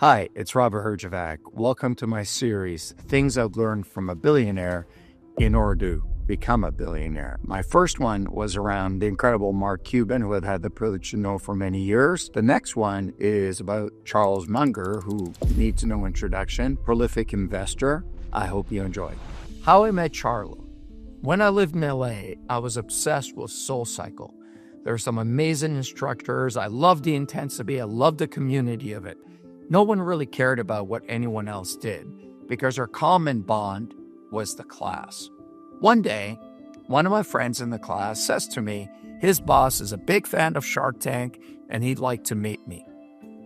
Hi, it's Robert Herjavec. Welcome to my series, Things I've Learned from a Billionaire in Order to Become a Billionaire. My first one was around the incredible Mark Cuban, who I've had the privilege to know for many years. The next one is about Charles Munger, who needs no introduction, prolific investor. I hope you enjoy. How I met Charlie. When I lived in LA, I was obsessed with SoulCycle. There are some amazing instructors. I loved the intensity. I loved the community of it. No one really cared about what anyone else did because our common bond was the class. One day, one of my friends in the class says to me, his boss is a big fan of Shark Tank and he'd like to meet me.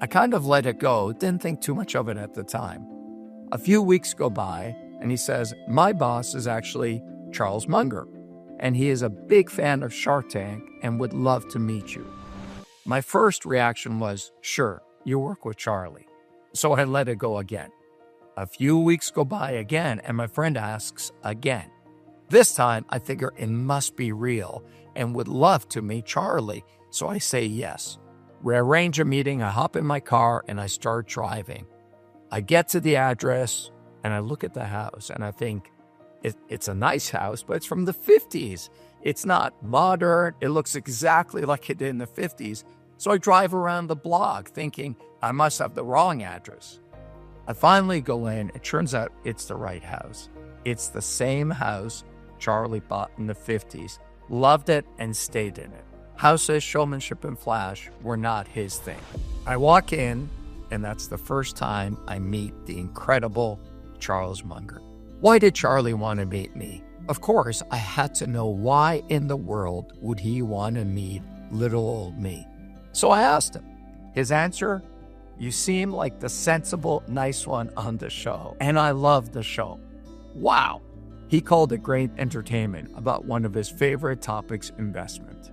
I kind of let it go, didn't think too much of it at the time. A few weeks go by and he says, my boss is actually Charles Munger and he is a big fan of Shark Tank and would love to meet you. My first reaction was, sure, you work with Charlie. So I let it go again. A few weeks go by again, and my friend asks again. This time, I figure it must be real and would love to meet Charlie, so I say yes. We arrange a meeting, I hop in my car, and I start driving. I get to the address, and I look at the house, and I think, it's a nice house, but it's from the 50s. It's not modern. It looks exactly like it did in the 50s. So I drive around the block thinking I must have the wrong address. I finally go in. It turns out it's the right house. It's the same house Charlie bought in the 50s, loved it, and stayed in it. Houses, showmanship, and flash were not his thing. I walk in, and that's the first time I meet the incredible Charles Munger. Why did Charlie want to meet me? Of course, I had to know why in the world would he want to meet little old me. So I asked him. His answer, you seem like the sensible, nice one on the show. And I love the show. Wow. He called it great entertainment about one of his favorite topics, investment.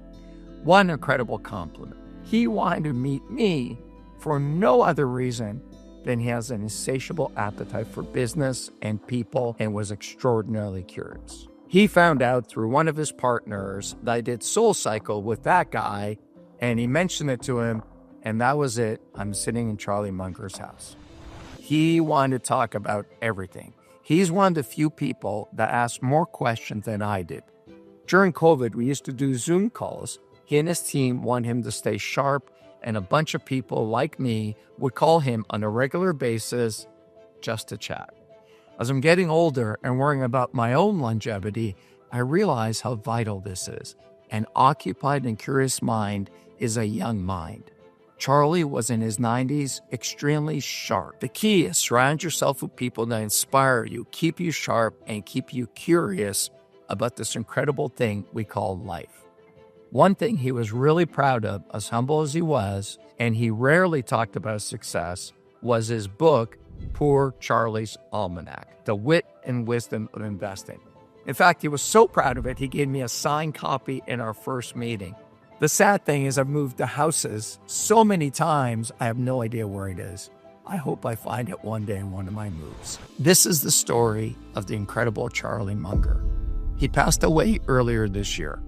One incredible compliment. He wanted to meet me for no other reason than he has an insatiable appetite for business and people and was extraordinarily curious. He found out through one of his partners that I did SoulCycle with that guy, and he mentioned it to him, and that was it. I'm sitting in Charlie Munger's house. He wanted to talk about everything. He's one of the few people that asked more questions than I did. During COVID, we used to do Zoom calls. He and his team want him to stay sharp, and a bunch of people like me would call him on a regular basis just to chat. As I'm getting older and worrying about my own longevity, I realize how vital this is. An occupied and curious mind is a young mind. Charlie was in his 90s, extremely sharp. The key is surround yourself with people that inspire you, keep you sharp, and keep you curious about this incredible thing we call life. One thing he was really proud of, as humble as he was, and he rarely talked about success, was his book, Poor Charlie's Almanac, The Wit and Wisdom of Investing. In fact, he was so proud of it, he gave me a signed copy in our first meeting. The sad thing is I've moved to houses so many times, I have no idea where it is. I hope I find it one day in one of my moves. This is the story of the incredible Charlie Munger. He passed away earlier this year.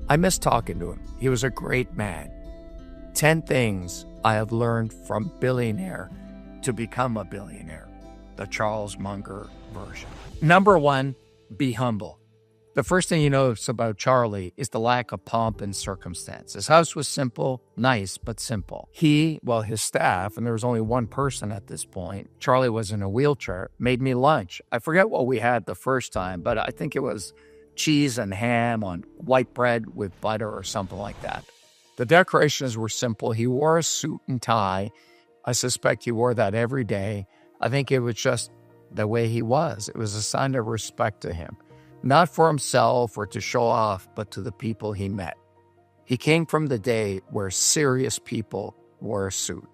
I miss talking to him. He was a great man. 10 things I have learned from billionaire to become a billionaire. The Charles Munger version. Number 1, be humble. The first thing you notice about Charlie is the lack of pomp and circumstance. His house was simple, nice, but simple. His staff, and there was only one person at this point, Charlie was in a wheelchair, made me lunch. I forget what we had the first time, but I think it was cheese and ham on white bread with butter or something like that. The decorations were simple. He wore a suit and tie. I suspect he wore that every day. I think it was just the way he was. It was a sign of respect to him. Not for himself or to show off, but to the people he met. He came from the day where serious people wore a suit.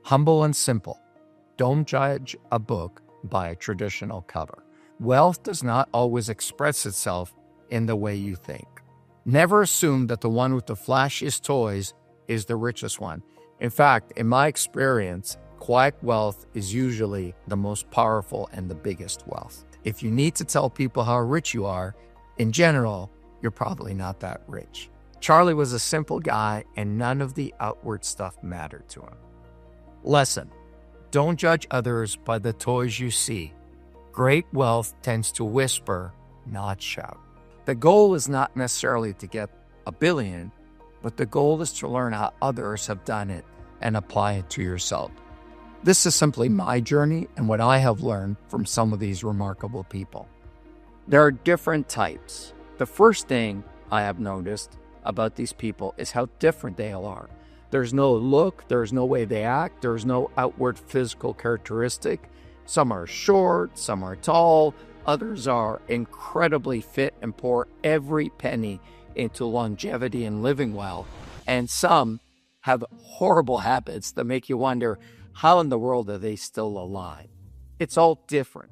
Humble and simple. Don't judge a book by a traditional cover. Wealth does not always express itself in the way you think. Never assume that the one with the flashiest toys is the richest one. In fact, in my experience, quiet wealth is usually the most powerful and the biggest wealth. If you need to tell people how rich you are, in general, you're probably not that rich. Charlie was a simple guy and none of the outward stuff mattered to him. Lesson: Don't judge others by the toys you see. Great wealth tends to whisper, not shout. The goal is not necessarily to get $1 billion, but the goal is to learn how others have done it and apply it to yourself. This is simply my journey and what I have learned from some of these remarkable people. There are different types. The first thing I have noticed about these people is how different they all are. There's no look, there's no way they act, there's no outward physical characteristic. Some are short, some are tall, others are incredibly fit and pour every penny into longevity and living well. And some have horrible habits that make you wonder, how in the world are they still alive? It's all different.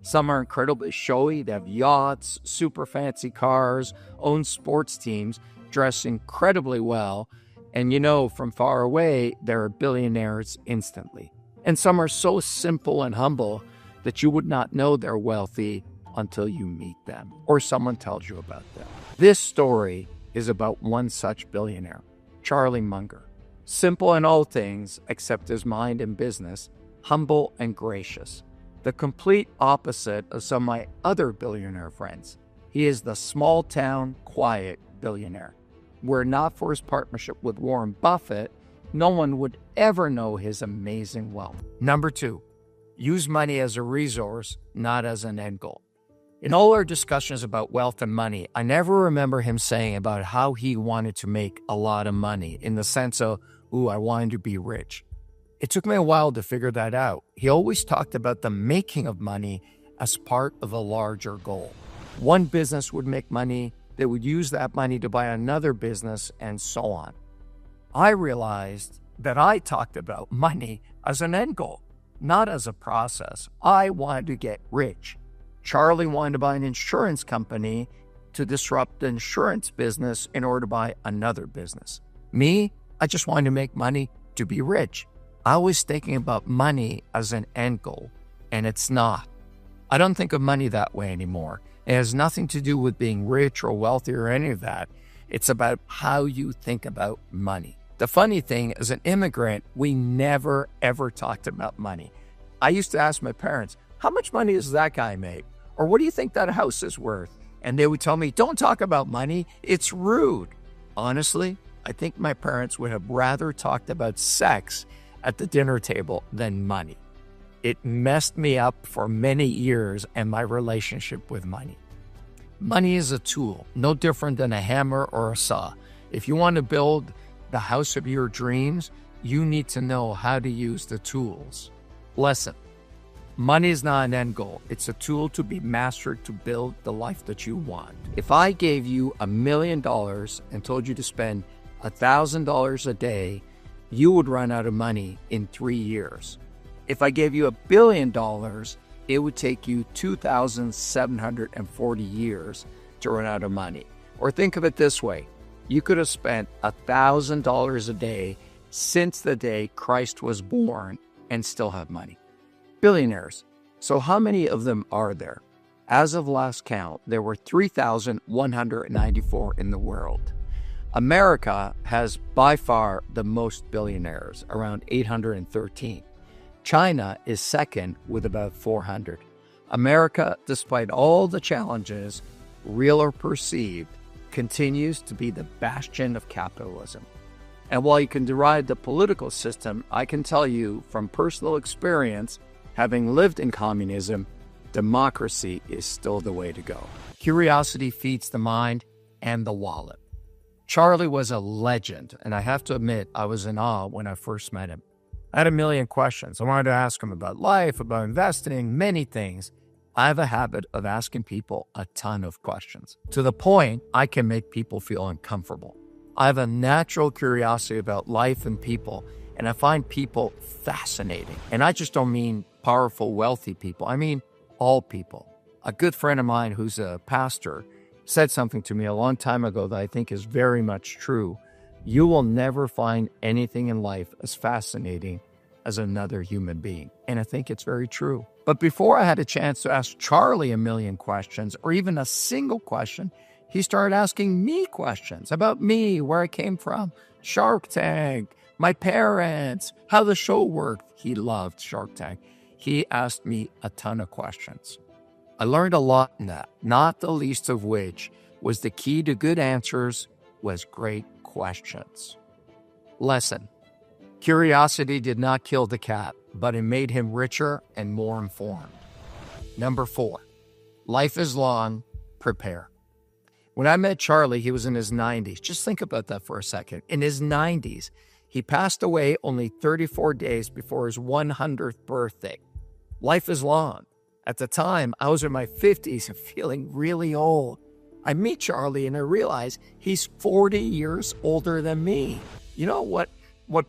Some are incredibly showy. They have yachts, super fancy cars, own sports teams, dress incredibly well. And you know, from far away, they're billionaires instantly. And some are so simple and humble that you would not know they're wealthy until you meet them or someone tells you about them. This story is about one such billionaire, Charlie Munger. Simple in all things except his mind and business, humble and gracious. The complete opposite of some of my other billionaire friends. He is the small town, quiet billionaire. Were it not for his partnership with Warren Buffett, no one would ever know his amazing wealth. Number 2, use money as a resource, not as an end goal. In all our discussions about wealth and money, I never remember him saying about how he wanted to make a lot of money in the sense of, I wanted to be rich. It took me a while to figure that out. He always talked about the making of money as part of a larger goal. One business would make money, they would use that money to buy another business, and so on. I realized that I talked about money as an end goal, not as a process. I wanted to get rich. Charlie wanted to buy an insurance company to disrupt the insurance business in order to buy another business. Me, I just wanted to make money to be rich. I was thinking about money as an end goal, and it's not. I don't think of money that way anymore. It has nothing to do with being rich or wealthy or any of that. It's about how you think about money. The funny thing, as an immigrant, we never, ever talked about money. I used to ask my parents, how much money does that guy make? Or what do you think that house is worth? And they would tell me, don't talk about money. It's rude. Honestly, I think my parents would have rather talked about sex at the dinner table than money. It messed me up for many years and my relationship with money. Money is a tool, no different than a hammer or a saw. If you want to build the house of your dreams, you need to know how to use the tools. Lesson: money is not an end goal. It's a tool to be mastered to build the life that you want. If I gave you $1 million and told you to spend $1,000 a day, you would run out of money in 3 years. If I gave you $1 billion, it would take you 2,740 years to run out of money. Or think of it this way. You could have spent $1,000 a day since the day Christ was born and still have money. Billionaires. So how many of them are there? As of last count, there were 3,194 in the world. America has by far the most billionaires, around 813. China is second with about 400. America, despite all the challenges, real or perceived, continues to be the bastion of capitalism. And while you can deride the political system, I can tell you from personal experience, having lived in communism, democracy is still the way to go. Curiosity feeds the mind and the wallet. Charlie was a legend, and I have to admit, I was in awe when I first met him. I had a million questions. I wanted to ask him about life, about investing, many things. I have a habit of asking people a ton of questions, to the point I can make people feel uncomfortable. I have a natural curiosity about life and people, and I find people fascinating. And I just don't mean powerful, wealthy people. I mean all people. A good friend of mine who's a pastor said something to me a long time ago that I think is very much true. You will never find anything in life as fascinating as another human being. And I think it's very true. But before I had a chance to ask Charlie a million questions, or even a single question, he started asking me questions about me, where I came from, Shark Tank, my parents, how the show worked. He loved Shark Tank. He asked me a ton of questions. I learned a lot in that, not the least of which was the key to good answers was great questions. Lesson: curiosity did not kill the cat, but it made him richer and more informed. Number 4, life is long, prepare. When I met Charlie, he was in his 90s. Just think about that for a second. In his 90s, he passed away only 34 days before his 100th birthday. Life is long. At the time, I was in my 50s and feeling really old. I meet Charlie and I realize he's 40 years older than me. You know what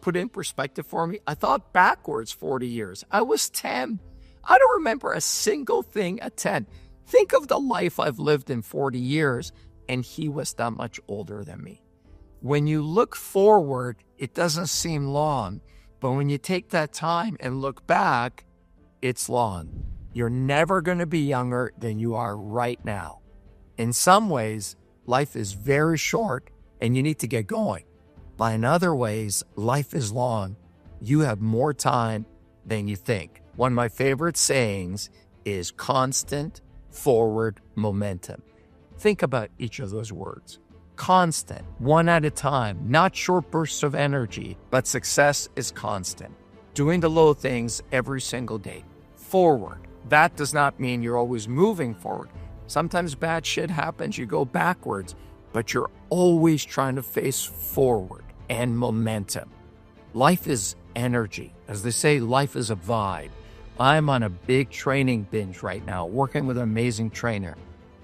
put in perspective for me? I thought backwards 40 years. I was 10. I don't remember a single thing at 10. Think of the life I've lived in 40 years, and he was that much older than me. When you look forward, it doesn't seem long, but when you take that time and look back, it's long. You're never going to be younger than you are right now. In some ways, life is very short and you need to get going. But in other ways, life is long. You have more time than you think. One of my favorite sayings is constant forward momentum. Think about each of those words. Constant, one at a time, not short bursts of energy, but success is constant. Doing the little things every single day. Forward. That does not mean you're always moving forward. Sometimes bad shit happens, you go backwards, but you're always trying to face forward. And momentum. Life is energy. As they say, life is a vibe. I'm on a big training binge right now, working with an amazing trainer.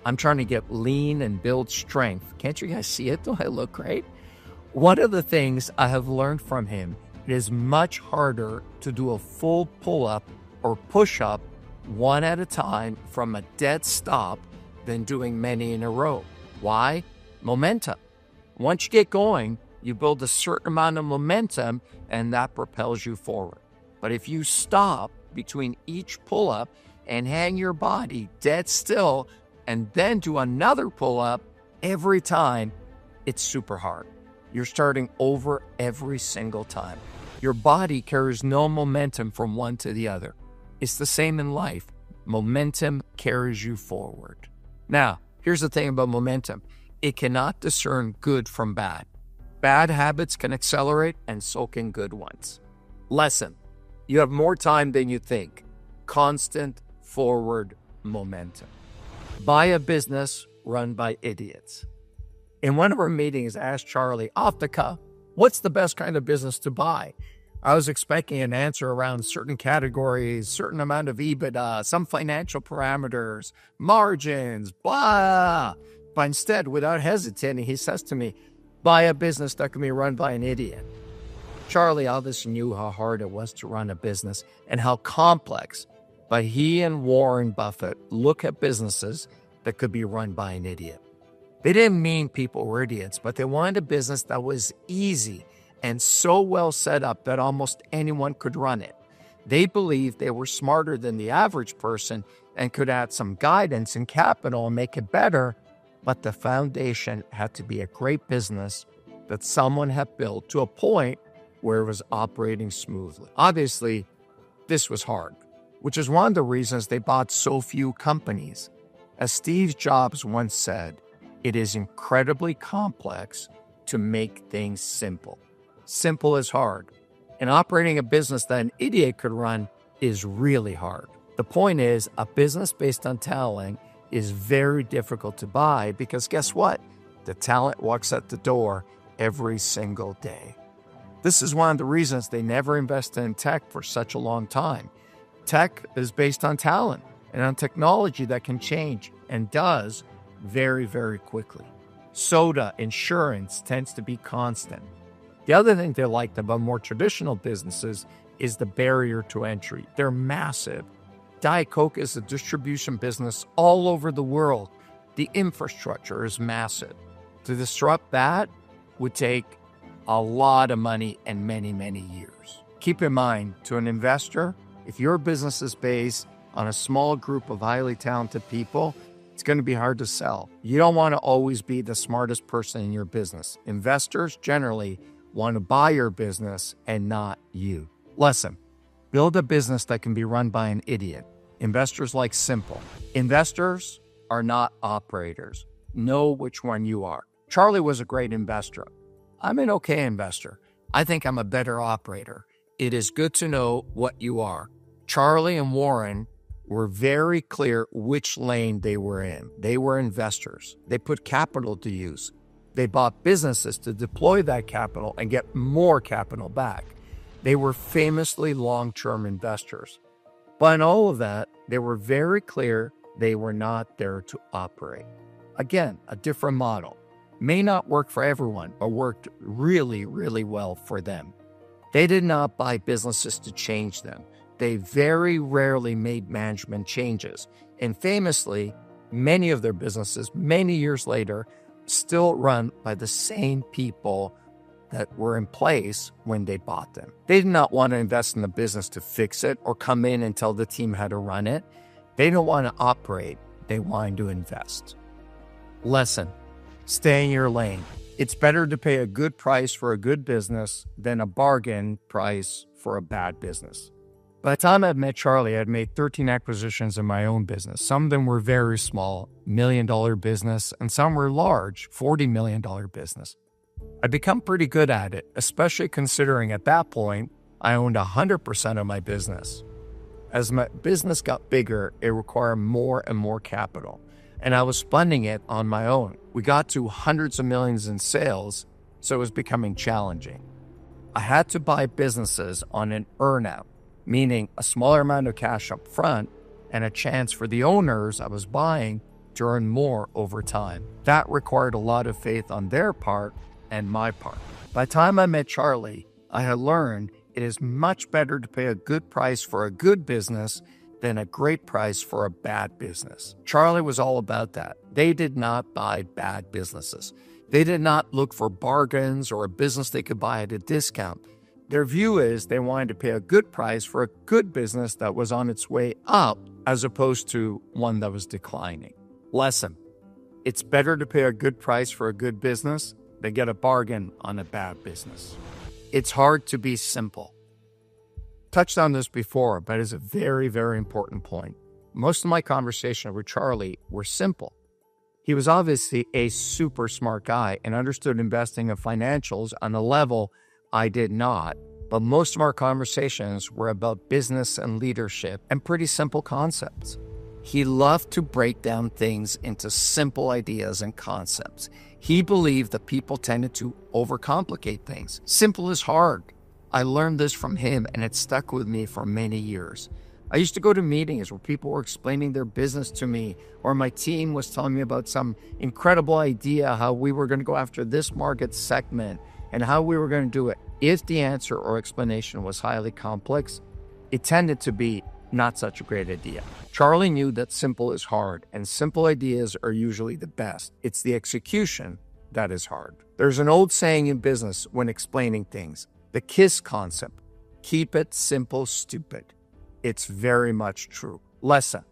I'm trying to get lean and build strength. Can't you guys see it? Do I look great? One of the things I have learned from him, it is much harder to do a full pull-up or push-up one at a time from a dead stop than doing many in a row. Why? Momentum. Once you get going, you build a certain amount of momentum and that propels you forward. But if you stop between each pull-up and hang your body dead still and then do another pull-up every time, it's super hard. You're starting over every single time. Your body carries no momentum from one to the other. It's the same in life. Momentum carries you forward. Now, here's the thing about momentum. It cannot discern good from bad. Bad habits can accelerate, and so can good ones. Lesson: you have more time than you think. Constant forward momentum. Buy a business run by idiots. In one of our meetings, I asked Charlie, off the cuff, what's the best kind of business to buy? I was expecting an answer around certain categories, certain amount of EBITDA, some financial parameters, margins, blah. But instead, without hesitating, he says to me, buy a business that can be run by an idiot. Charlie obviously knew how hard it was to run a business and how complex, but he and Warren Buffett look at businesses that could be run by an idiot. They didn't mean people were idiots, but they wanted a business that was easy and so well set up that almost anyone could run it. They believed they were smarter than the average person and could add some guidance and capital and make it better, but the foundation had to be a great business that someone had built to a point where it was operating smoothly. Obviously, this was hard, which is one of the reasons they bought so few companies. As Steve Jobs once said, it is incredibly complex to make things simple. Simple is hard. And operating a business that an idiot could run is really hard. The point is, a business based on talent is very difficult to buy because guess what? The talent walks out the door every single day. This is one of the reasons they never invested in tech for such a long time. Tech is based on talent and on technology that can change and does very, very quickly. Soda, insurance tends to be constant. The other thing they liked about more traditional businesses is the barrier to entry. They're massive. Diet Coke is a distribution business all over the world. The infrastructure is massive. To disrupt that would take a lot of money and many, many years. Keep in mind, to an investor, if your business is based on a small group of highly talented people, it's going to be hard to sell. You don't want to always be the smartest person in your business. Investors generally want to buy your business and not you. Lesson: build a business that can be run by an idiot. Investors like simple. Investors are not operators. Know which one you are. Charlie was a great investor. I'm an okay investor. I think I'm a better operator. It is good to know what you are. Charlie and Warren were very clear which lane they were in. They were investors. They put capital to use. They bought businesses to deploy that capital and get more capital back. They were famously long-term investors. But in all of that, they were very clear they were not there to operate. Again, a different model. May not work for everyone, but worked really, really well for them. They did not buy businesses to change them. They very rarely made management changes. And famously, many of their businesses, many years later, still run by the same people that were in place when they bought them. They did not want to invest in the business to fix it or come in and tell the team how to run it. They don't want to operate. They want to invest. Lesson: stay in your lane. It's better to pay a good price for a good business than a bargain price for a bad business. By the time I met Charlie, I had made 13 acquisitions in my own business. Some of them were very small, $1 million business, and some were large, $40 million business. I'd become pretty good at it, especially considering at that point, I owned 100% of my business. As my business got bigger, it required more and more capital, and I was funding it on my own. We got to hundreds of millions in sales, so it was becoming challenging. I had to buy businesses on an earnout, meaning a smaller amount of cash up front and a chance for the owners I was buying to earn more over time. That required a lot of faith on their part and my part. By the time I met Charlie, I had learned it is much better to pay a good price for a good business than a great price for a bad business. Charlie was all about that. They did not buy bad businesses. They did not look for bargains or a business they could buy at a discount. Their view is they wanted to pay a good price for a good business that was on its way up as opposed to one that was declining. Lesson: it's better to pay a good price for a good business than get a bargain on a bad business. It's hard to be simple. Touched on this before, but it's a very, very important point. Most of my conversations with Charlie were simple. He was obviously a super smart guy and understood investing and financials on a level I did not, but most of our conversations were about business and leadership and pretty simple concepts. He loved to break down things into simple ideas and concepts. He believed that people tended to overcomplicate things. Simple is hard. I learned this from him, and it stuck with me for many years. I used to go to meetings where people were explaining their business to me, or my team was telling me about some incredible idea, how we were going to go after this market segment and how we were going to do it. If the answer or explanation was highly complex, it tended to be not such a great idea. Charlie knew that simple is hard, and simple ideas are usually the best. It's the execution that is hard. There's an old saying in business when explaining things, the KISS concept: keep it simple, stupid. It's very much true. Lesson: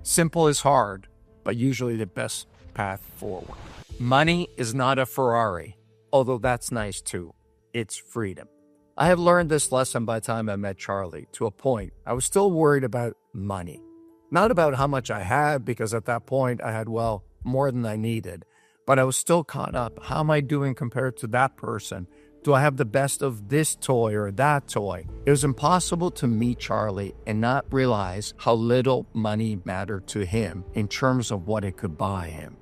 simple is hard, but usually the best path forward. Money is not a Ferrari, although that's nice too. It's freedom. I have learned this lesson by the time I met Charlie. To a point, I was still worried about money. Not about how much I had, because at that point I had, well, more than I needed. But I was still caught up. How am I doing compared to that person? Do I have the best of this toy or that toy? It was impossible to meet Charlie and not realize how little money mattered to him in terms of what it could buy him,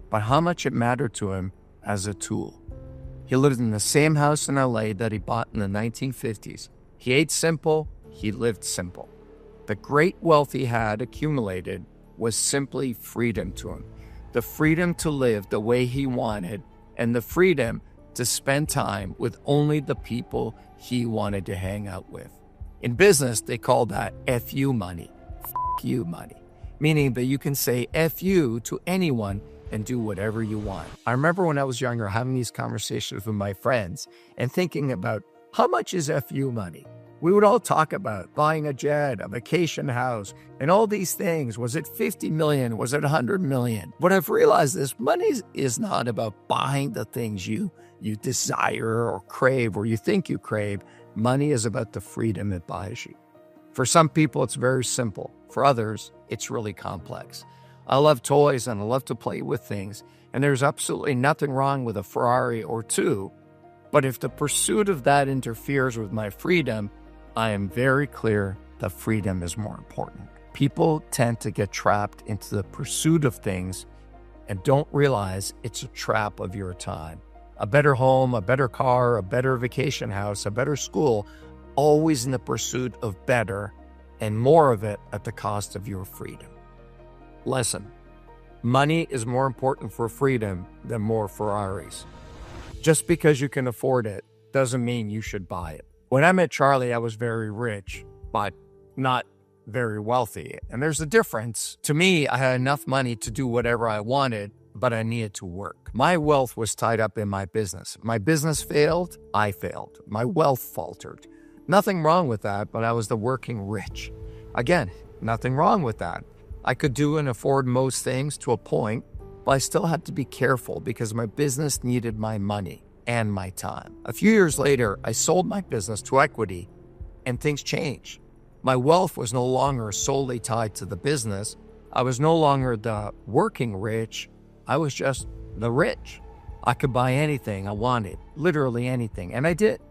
but how much it mattered to him as a tool. He lived in the same house in LA that he bought in the 1950s. He ate simple, he lived simple. The great wealth he had accumulated was simply freedom to him. The freedom to live the way he wanted, and the freedom to spend time with only the people he wanted to hang out with. In business, they call that FU money, F you money, meaning that you can say FU to anyone and do whatever you want. I remember when I was younger having these conversations with my friends and thinking about how much is FU money? We would all talk about buying a jet, a vacation house, and all these things. Was it 50 million? Was it 100 million? What I've realized is money is not about buying the things you you desire or crave or you think you crave. Money is about the freedom it buys you. For some people, it's very simple. For others, it's really complex. I love toys and I love to play with things, and there's absolutely nothing wrong with a Ferrari or two. But if the pursuit of that interferes with my freedom, I am very clear that freedom is more important. People tend to get trapped into the pursuit of things and don't realize it's a trap of your time. A better home, a better car, a better vacation house, a better school, always in the pursuit of better and more of it at the cost of your freedom. Listen, money is more important for freedom than more Ferraris. Just because you can afford it doesn't mean you should buy it. When I met Charlie, I was very rich, but not very wealthy. And there's a difference. To me, I had enough money to do whatever I wanted, but I needed to work. My wealth was tied up in my business. My business failed, I failed. My wealth faltered. Nothing wrong with that, but I was the working rich. Again, nothing wrong with that. I could do and afford most things to a point, but I still had to be careful because my business needed my money and my time. A few years later, I sold my business to equity and things changed. My wealth was no longer solely tied to the business. I was no longer the working rich. I was just the rich. I could buy anything I wanted, literally anything, and I did.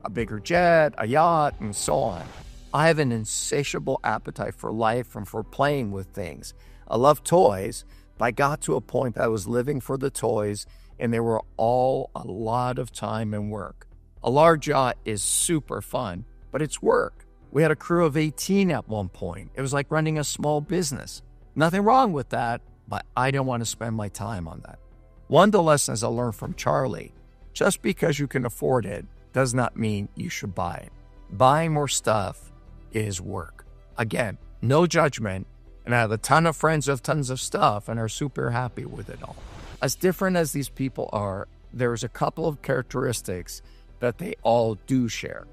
A bigger jet, a yacht, and so on. I have an insatiable appetite for life and for playing with things. I love toys, but I got to a point that I was living for the toys, and they were all a lot of time and work. A large yacht is super fun, but it's work. We had a crew of 18 at one point. It was like running a small business. Nothing wrong with that, but I don't want to spend my time on that. One of the lessons I learned from Charlie, just because you can afford it does not mean you should buy it. Buying more stuff is work. Again, no judgment, and I have a ton of friends who have tons of stuff and are super happy with it all. As different as these people are, there's a couple of characteristics that they all do share.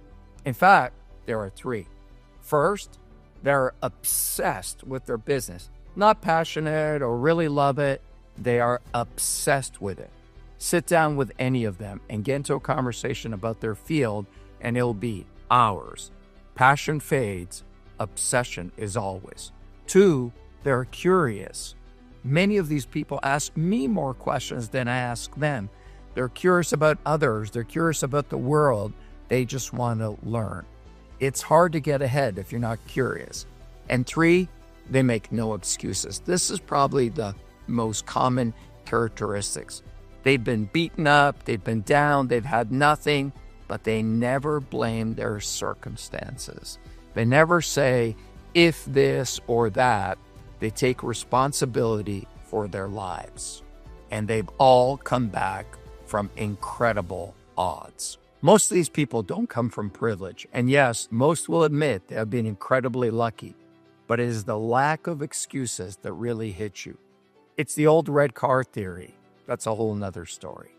In fact, there are three. First, they're obsessed with their business. Not passionate or really love it. They are obsessed with it. Sit down with any of them and get into a conversation about their field, and it'll be hours. Passion fades. Obsession is always. Two, they're curious. Many of these people ask me more questions than I ask them. They're curious about others. They're curious about the world. They just want to learn. It's hard to get ahead if you're not curious. And three, they make no excuses. This is probably the most common characteristics. They've been beaten up, they've been down, they've had nothing, but they never blame their circumstances. They never say, if this or that. They take responsibility for their lives. And they've all come back from incredible odds. Most of these people don't come from privilege. And yes, most will admit they have been incredibly lucky. But it is the lack of excuses that really hits you. It's the old red car theory. That's a whole nother story.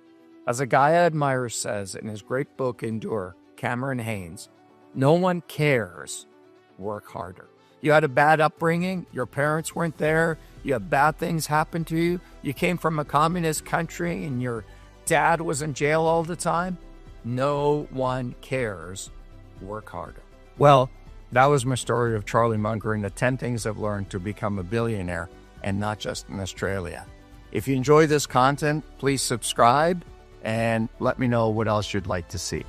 As a guy I admire says in his great book, Endure, Cameron Hanes, no one cares, work harder. You had a bad upbringing, your parents weren't there, you had bad things happen to you, you came from a communist country and your dad was in jail all the time. No one cares, work harder. Well, that was my story of Charlie Munger and the 10 things I've learned to become a billionaire, and not just in Australia. If you enjoy this content, please subscribe and let me know what else you'd like to see.